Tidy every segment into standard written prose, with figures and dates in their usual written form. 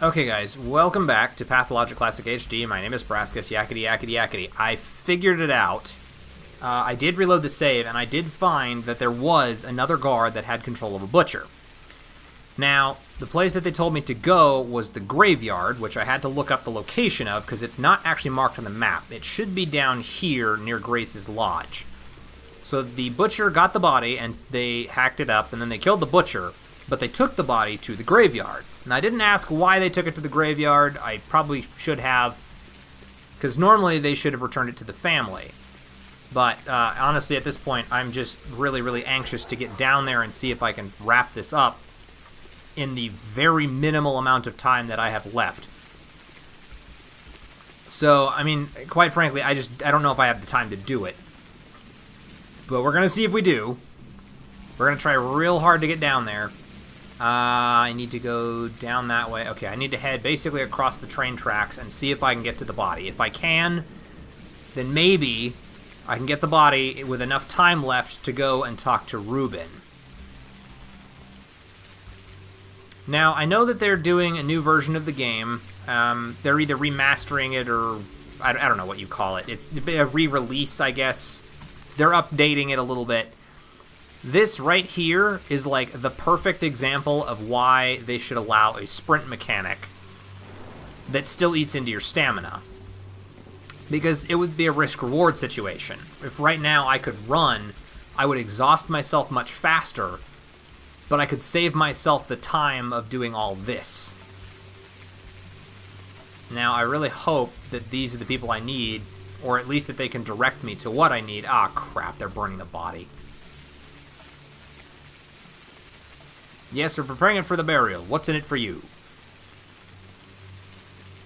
Okay guys, welcome back to Pathologic Classic HD. My name is Brascus, yakety yakety yakety. I figured it out. I did reload the save, and I did find that there was another guard that had control of a butcher. Now, the place that they told me to go was the graveyard, which I had to look up the location of, because it's not actually marked on the map. It should be down here near Grace's Lodge. So the butcher got the body, and they hacked it up, and then they killed the butcher, but they took the body to the graveyard. And I didn't ask why they took it to the graveyard. I probably should have, because normally they should have returned it to the family. But honestly, at this point, I'm just really, really anxious to get down there and see if I can wrap this up in the very minimal amount of time that I have left. So, I mean, quite frankly, I don't know if I have the time to do it. But we're going to see if we do. We're going to try real hard to get down there. I need to go down that way. Okay, I need to head basically across the train tracks and see if I can get to the body. If I can, then maybe I can get the body with enough time left to go and talk to Ruben. Now, I know that they're doing a new version of the game. They're either remastering it or I don't know what you call it. It's a re-release, I guess. They're updating it a little bit. This right here is like the perfect example of why they should allow a sprint mechanic that still eats into your stamina. Because it would be a risk-reward situation. If right now I could run, I would exhaust myself much faster, but I could save myself the time of doing all this. Now, I really hope that these are the people I need, or at least that they can direct me to what I need. Ah, crap, they're burning the body. Yes, we're preparing it for the burial. What's in it for you?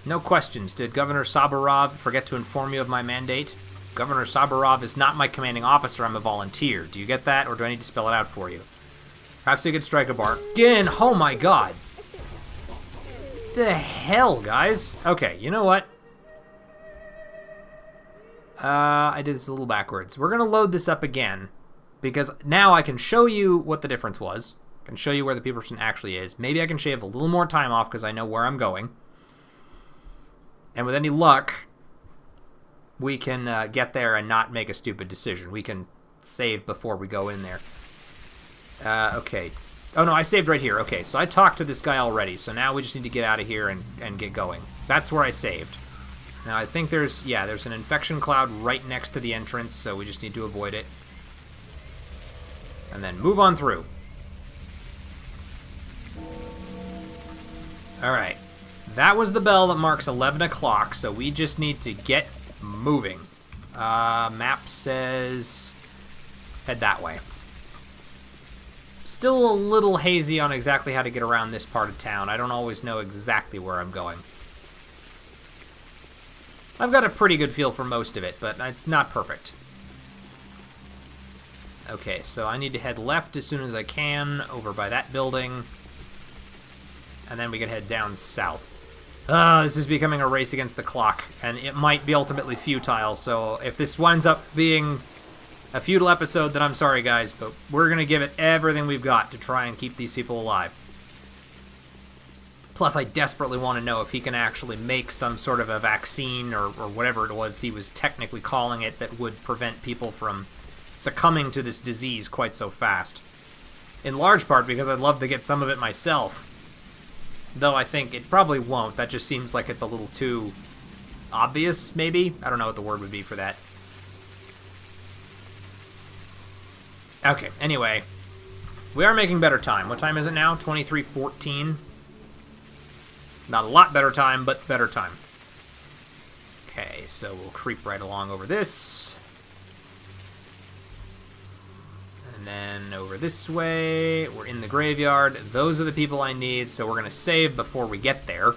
No questions. Did Governor Saburov forget to inform you of my mandate? Governor Saburov is not my commanding officer. I'm a volunteer. Do you get that, or do I need to spell it out for you? Perhaps you could strike a bargain. Oh my god. The hell, guys? Okay, you know what? I did this a little backwards. We're going to load this up again, because now I can show you what the difference was. I can show you where the person actually is. Maybe I can shave a little more time off because I know where I'm going. And with any luck, we can get there and not make a stupid decision. We can save before we go in there. Okay. Oh, no, I saved right here. Okay, so I talked to this guy already, so now we just need to get out of here and get going. That's where I saved. Now, I think there's an infection cloud right next to the entrance, so we just need to avoid it. And then move on through. Alright, that was the bell that marks 11 o'clock, so we just need to get moving. Map says head that way. Still a little hazy on exactly how to get around this part of town. I don't always know exactly where I'm going. I've got a pretty good feel for most of it, but it's not perfect. Okay, so I need to head left as soon as I can, over by that building. And then we can head down south. This is becoming a race against the clock, and it might be ultimately futile, so if this winds up being a futile episode, then I'm sorry, guys, but we're going to give it everything we've got to try and keep these people alive. Plus, I desperately want to know if he can actually make some sort of a vaccine, or whatever it was he was technically calling it, that would prevent people from succumbing to this disease quite so fast. In large part because I'd love to get some of it myself. Though I think it probably won't. That just seems like it's a little too obvious, maybe? I don't know what the word would be for that. Okay, anyway. We are making better time. What time is it now? 23:14. Not a lot better time, but better time. Okay, so we'll creep right along over this. And then over this way, we're in the graveyard. Those are the people I need, so we're going to save before we get there.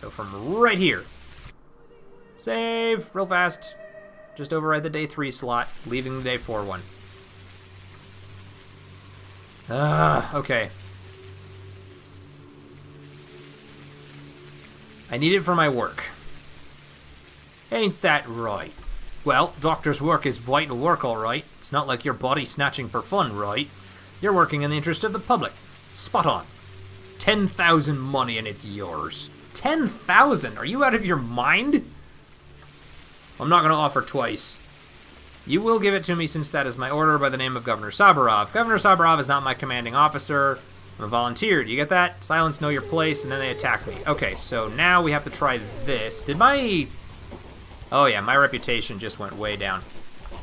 So from right here. Save real fast. Just override the day 3 slot, leaving the day 4 one. Okay. I need it for my work. Ain't that right? Well, doctor's work is vital work, all right. It's not like your body snatching for fun, right? You're working in the interest of the public. Spot on. 10,000 money and it's yours. 10,000? Are you out of your mind? I'm not going to offer twice. You will give it to me since that is my order by the name of Governor Saburov. Governor Saburov is not my commanding officer. I'm a volunteer. Do you get that? Silence, know your place, and then they attack me. Okay, so now we have to try this. Did my... Oh yeah, my reputation just went way down.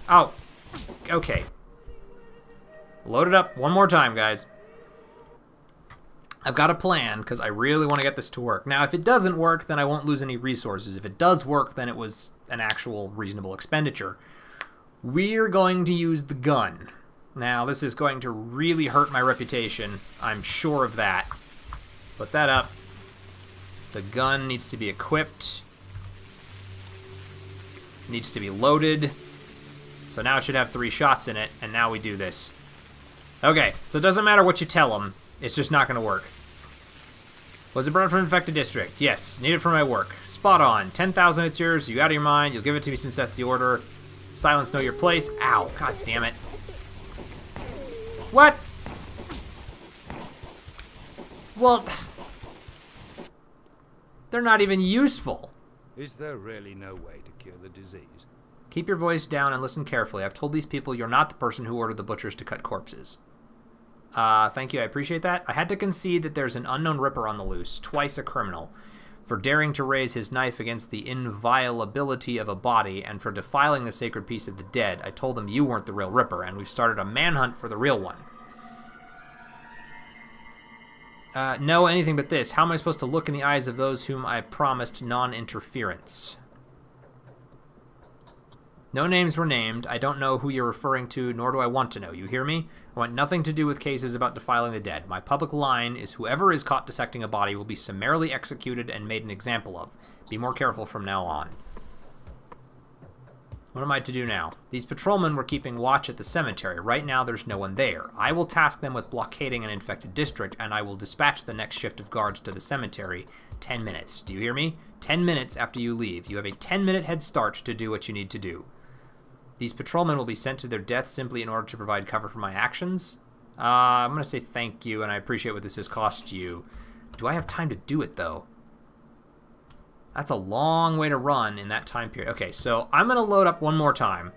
Oh, okay. Load it up one more time, guys. I've got a plan, because I really want to get this to work. Now, if it doesn't work, then I won't lose any resources. If it does work, then it was an actual reasonable expenditure. We're going to use the gun. Now, this is going to really hurt my reputation. I'm sure of that. Put that up. The gun needs to be equipped. Needs to be loaded. So now it should have 3 shots in it, and now we do this. Okay, so it doesn't matter what you tell them. It's just not going to work. Was it brought from an infected district? Yes. Needed for my work. Spot on. 10,000, it's yours. You out of your mind. You'll give it to me since that's the order. Silence, know your place. Ow. God damn it. What? Well, they're not even useful. Is there really no way to cure the disease? Keep your voice down and listen carefully. I've told these people you're not the person who ordered the butchers to cut corpses. Thank you, I appreciate that. I had to concede that there's an unknown Ripper on the loose, twice a criminal, for daring to raise his knife against the inviolability of a body and for defiling the sacred peace of the dead. I told him you weren't the real Ripper, and we've started a manhunt for the real one. No, anything but this. How am I supposed to look in the eyes of those whom I promised non-interference? No names were named. I don't know who you're referring to, nor do I want to know. You hear me? I want nothing to do with cases about defiling the dead. My public line is whoever is caught dissecting a body will be summarily executed and made an example of. Be more careful from now on. What am I to do now? These patrolmen were keeping watch at the cemetery. Right now, there's no one there. I will task them with blockading an infected district, and I will dispatch the next shift of guards to the cemetery. 10 minutes. Do you hear me? 10 minutes after you leave. You have a 10-minute head start to do what you need to do. These patrolmen will be sent to their death simply in order to provide cover for my actions. I'm going to say thank you, and I appreciate what this has cost you. Do I have time to do it, though? That's a long way to run in that time period. Okay, so I'm going to load up one more time,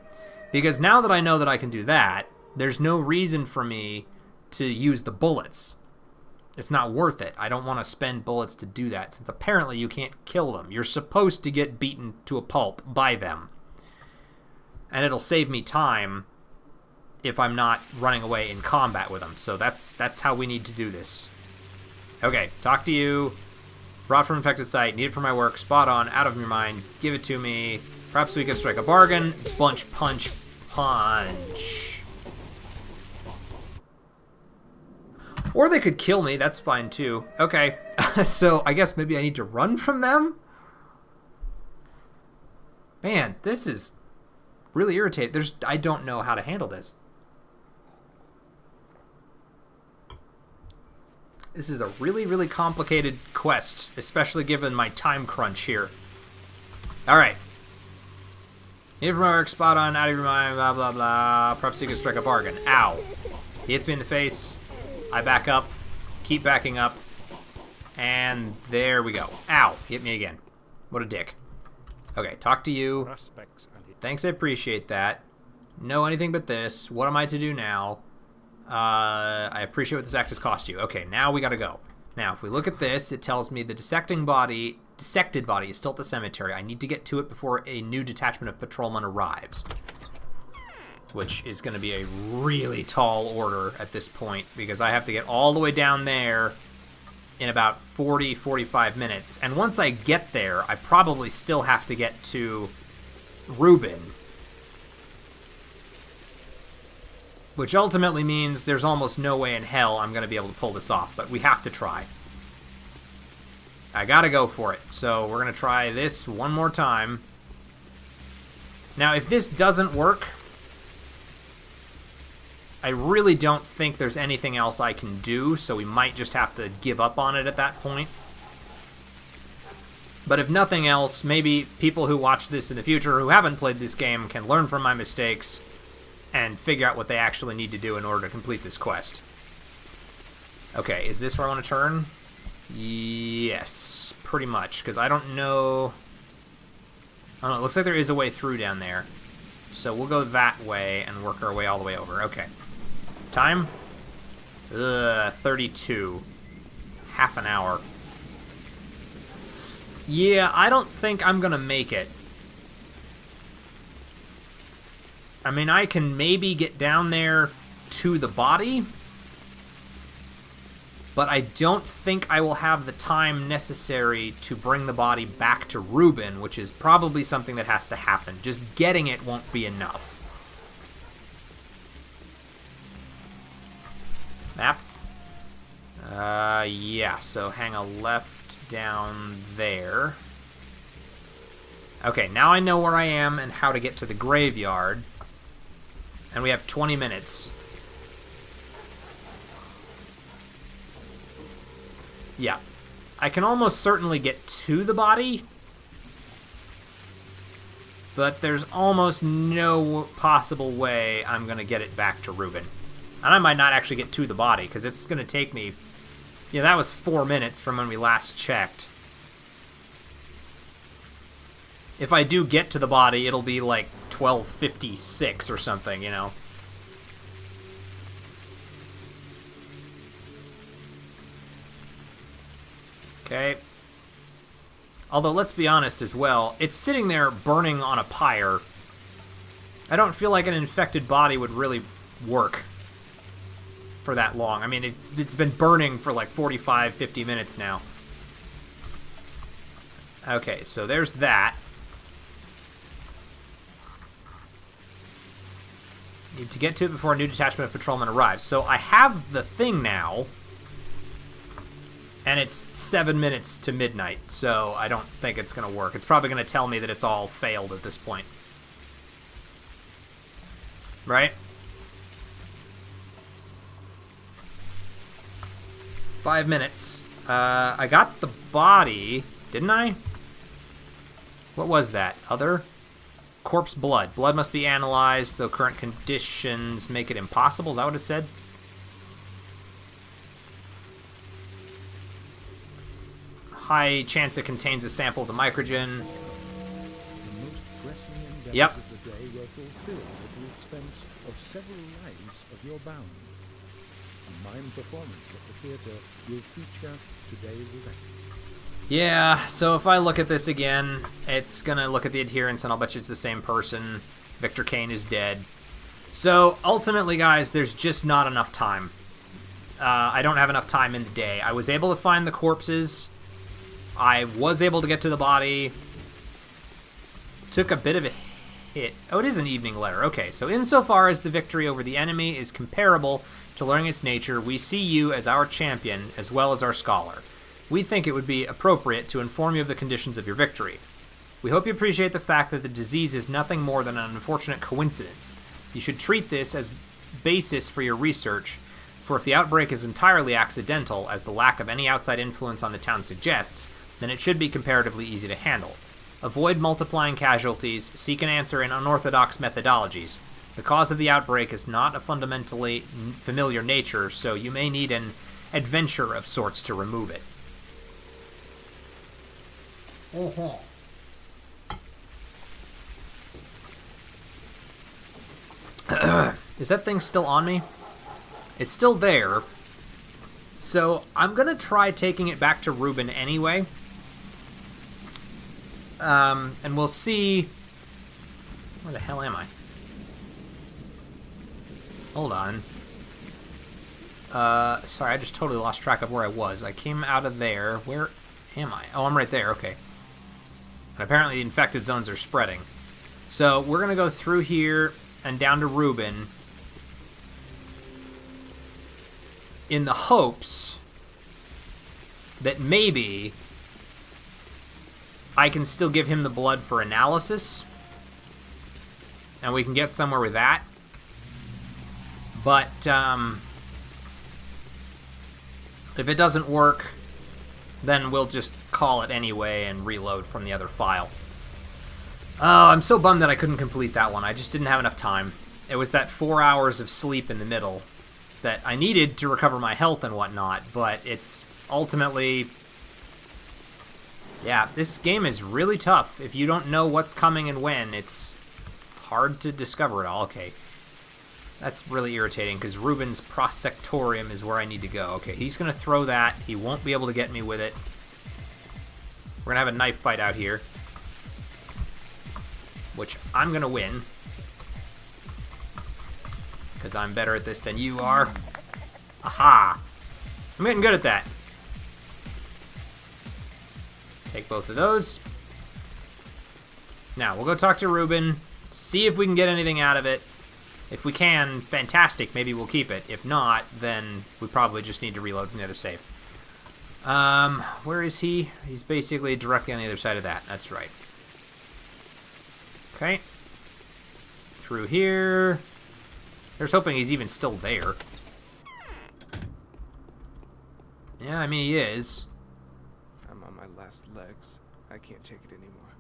because now that I know that I can do that, there's no reason for me to use the bullets. It's not worth it. I don't want to spend bullets to do that, since apparently you can't kill them. You're supposed to get beaten to a pulp by them. And it'll save me time if I'm not running away in combat with them. So that's how we need to do this. Okay, talk to you. Brought from infected site, needed for my work, spot on, out of your mind, give it to me. Perhaps we could strike a bargain. Bunch, punch, punch. Or they could kill me, that's fine too. Okay, so I guess maybe I need to run from them? Man, this is really irritating. I don't know how to handle this. This is a really, really complicated quest, especially given my time crunch here. Alright. Need from my work, spot on, out of your mind, blah, blah, blah. Perhaps you can strike a bargain. Ow. He hits me in the face. I back up. Keep backing up. And there we go. Ow. He hit me again. What a dick. Okay, talk to you. Thanks, I appreciate that. No, anything but this. What am I to do now? I appreciate what this act has cost you. Okay, now we gotta go. Now, if we look at this, it tells me the dissected body is still at the cemetery. I need to get to it before a new detachment of patrolmen arrives. Which is going to be a really tall order at this point, because I have to get all the way down there in about 40-45 minutes. And once I get there, I probably still have to get to Reuben. Which ultimately means there's almost no way in hell I'm going to be able to pull this off, but we have to try. I gotta go for it. So we're going to try this one more time. Now, if this doesn't work, I really don't think there's anything else I can do, so we might just have to give up on it at that point. But if nothing else, maybe people who watch this in the future who haven't played this game can learn from my mistakes and figure out what they actually need to do in order to complete this quest. Okay, is this where I want to turn? Yes, pretty much, because I don't know... I don't know, it looks like there is a way through down there. So we'll go that way and work our way all the way over. Okay. Time? 32. Half an hour. Yeah, I don't think I'm gonna make it. I mean, I can maybe get down there to the body, but I don't think I will have the time necessary to bring the body back to Reuben, which is probably something that has to happen. Just getting it won't be enough. Map? Yeah, so hang a left down there. Okay, now I know where I am and how to get to the graveyard. And we have 20 minutes. Yeah. I can almost certainly get to the body, but there's almost no possible way I'm going to get it back to Reuben. And I might not actually get to the body, because it's going to take me... Yeah, that was 4 minutes from when we last checked. If I do get to the body, it'll be like 12:56 or something, you know. Okay. Although, let's be honest as well, it's sitting there burning on a pyre. I don't feel like an infected body would really work for that long. I mean, it's been burning for like 45, 50 minutes now. Okay, so there's that. Need to get to it before a new detachment of patrolmen arrives. So I have the thing now, and it's 7 minutes to midnight, so I don't think it's going to work. It's probably going to tell me that it's all failed at this point. Right? 5 minutes. I got the body, didn't I? What was that? Other? Corpse blood. Blood must be analyzed, though current conditions make it impossible. Is that what it said? High chance it contains a sample of the microgen. The most pressing endeavors Yep. of the day were fulfilled at the expense of several lives of your bound. The mime performance at the theater will feature today's events. Yeah, so if I look at this again, it's gonna look at the adherents, and I'll bet you it's the same person. Victor Kane is dead. So, ultimately, guys, there's just not enough time. I don't have enough time in the day. I was able to find the corpses. I was able to get to the body. Took a bit of a hit. Oh, it is an evening letter. Okay, so insofar as the victory over the enemy is comparable to learning its nature, we see you as our champion as well as our scholar. We think it would be appropriate to inform you of the conditions of your victory. We hope you appreciate the fact that the disease is nothing more than an unfortunate coincidence. You should treat this as basis for your research, for if the outbreak is entirely accidental, as the lack of any outside influence on the town suggests, then it should be comparatively easy to handle. Avoid multiplying casualties, seek an answer in unorthodox methodologies. The cause of the outbreak is not a fundamentally familiar nature, so you may need an adventure of sorts to remove it. Is that thing still on me? It's still there. So I'm going to try taking it back to Reuben anyway. And we'll see... Where the hell am I? Hold on. Sorry, I just totally lost track of where I was. I came out of there. Where am I? Oh, I'm right there. Okay. And apparently the infected zones are spreading. So we're going to go through here and down to Reuben in the hopes that maybe I can still give him the blood for analysis and we can get somewhere with that. But if it doesn't work, then we'll just call it anyway and reload from the other file. Oh, I'm so bummed that I couldn't complete that one. I just didn't have enough time. It was that 4 hours of sleep in the middle. that I needed to recover my health and whatnot, but it's ultimately... Yeah, this game is really tough. If you don't know what's coming and when, it's hard to discover it all. Okay, that's really irritating, because Ruben's Prosectorium is where I need to go. Okay, he's going to throw that. He won't be able to get me with it. We're going to have a knife fight out here, which I'm going to win, because I'm better at this than you are. Aha! I'm getting good at that. Take both of those. Now, we'll go talk to Ruben, see if we can get anything out of it. If we can, fantastic, maybe we'll keep it. If not, then we probably just need to reload from the other save. Where is he? He's basically directly on the other side of that. That's right. Okay. Through here. Here's hoping he's even still there. Yeah, I mean, he is. I'm on my last legs. I can't take it anymore.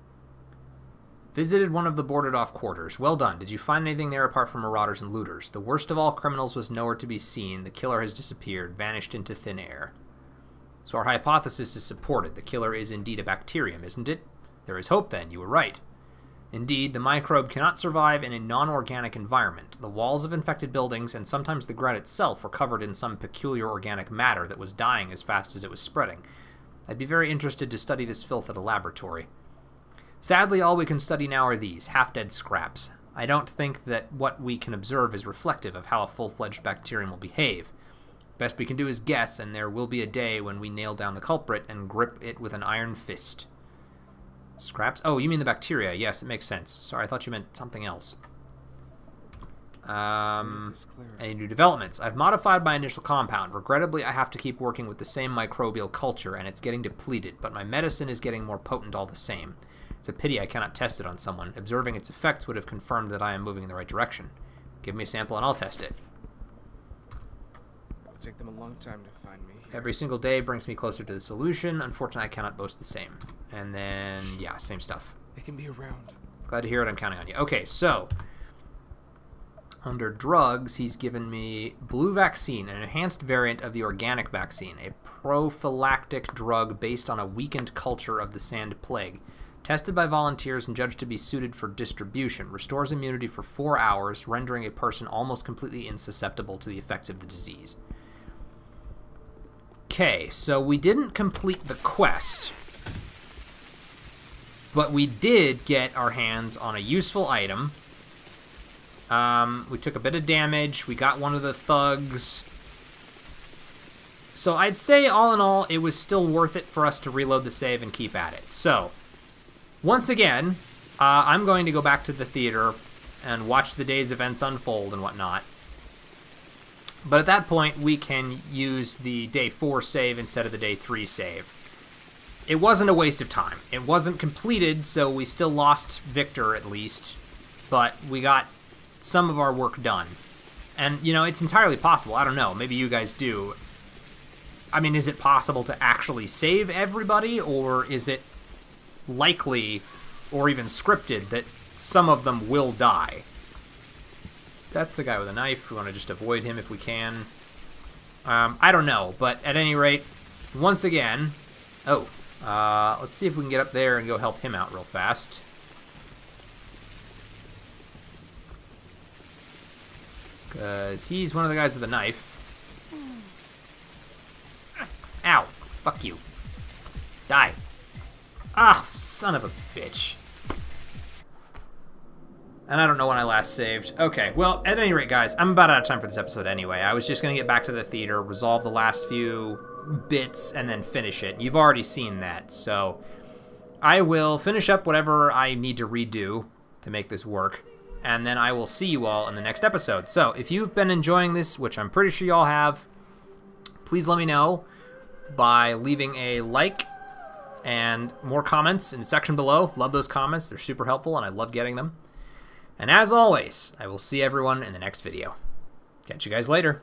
Visited one of the boarded-off quarters. Well done. Did you find anything there apart from marauders and looters? The worst of all criminals was nowhere to be seen. The killer has disappeared, vanished into thin air. So our hypothesis is supported. The killer is indeed a bacterium, isn't it? There is hope, then. You were right. Indeed, the microbe cannot survive in a non-organic environment. The walls of infected buildings, and sometimes the ground itself, were covered in some peculiar organic matter that was dying as fast as it was spreading. I'd be very interested to study this filth at a laboratory. Sadly, all we can study now are these, half-dead scraps. I don't think that what we can observe is reflective of how a full-fledged bacterium will behave. Best we can do is guess, and there will be a day when we nail down the culprit and grip it with an iron fist. Scraps? Oh, you mean the bacteria. Yes, it makes sense. Sorry, I thought you meant something else. Any new developments? I've modified my initial compound. Regrettably, I have to keep working with the same microbial culture, and it's getting depleted, but my medicine is getting more potent all the same. It's a pity I cannot test it on someone. Observing its effects would have confirmed that I am moving in the right direction. Give me a sample and I'll test it. It'll take them a long time to find me here. Every single day brings me closer to the solution. Unfortunately, I cannot boast the same. And then, yeah, same stuff. They can be around. Glad to hear it. I'm counting on you. Okay, so under drugs, he's given me blue vaccine, an enhanced variant of the organic vaccine, a prophylactic drug based on a weakened culture of the sand plague. Tested by volunteers and judged to be suited for distribution. Restores immunity for 4 hours, rendering a person almost completely insusceptible to the effects of the disease. Okay, so we didn't complete the quest, but we did get our hands on a useful item. We took a bit of damage. We got one of the thugs. So I'd say, all in all, it was still worth it for us to reload the save and keep at it. So once again, I'm going to go back to the theater and watch the day's events unfold and whatnot. But at that point, we can use the day 4 save instead of the day 3 save. It wasn't a waste of time. It wasn't completed, so we still lost Victor at least. But we got some of our work done. And, you know, it's entirely possible. I don't know. Maybe you guys do. I mean, is it possible to actually save everybody, or is it likely, or even scripted, that some of them will die? That's a guy with a knife. We want to just avoid him if we can. I don't know, but at any rate, once again... Oh, let's see if we can get up there and go help him out real fast. Because he's one of the guys with a knife. Ow. Fuck you. Die. Ah, son of a bitch. And I don't know when I last saved. Okay, well, at any rate, guys, I'm about out of time for this episode anyway. I was just going to get back to the theater, resolve the last few bits, and then finish it. You've already seen that, so I will finish up whatever I need to redo to make this work, and then I will see you all in the next episode. So if you've been enjoying this, which I'm pretty sure y'all have, please let me know by leaving a like and more comments in the section below. Love those comments. They're super helpful, and I love getting them. And as always, I will see everyone in the next video. Catch you guys later.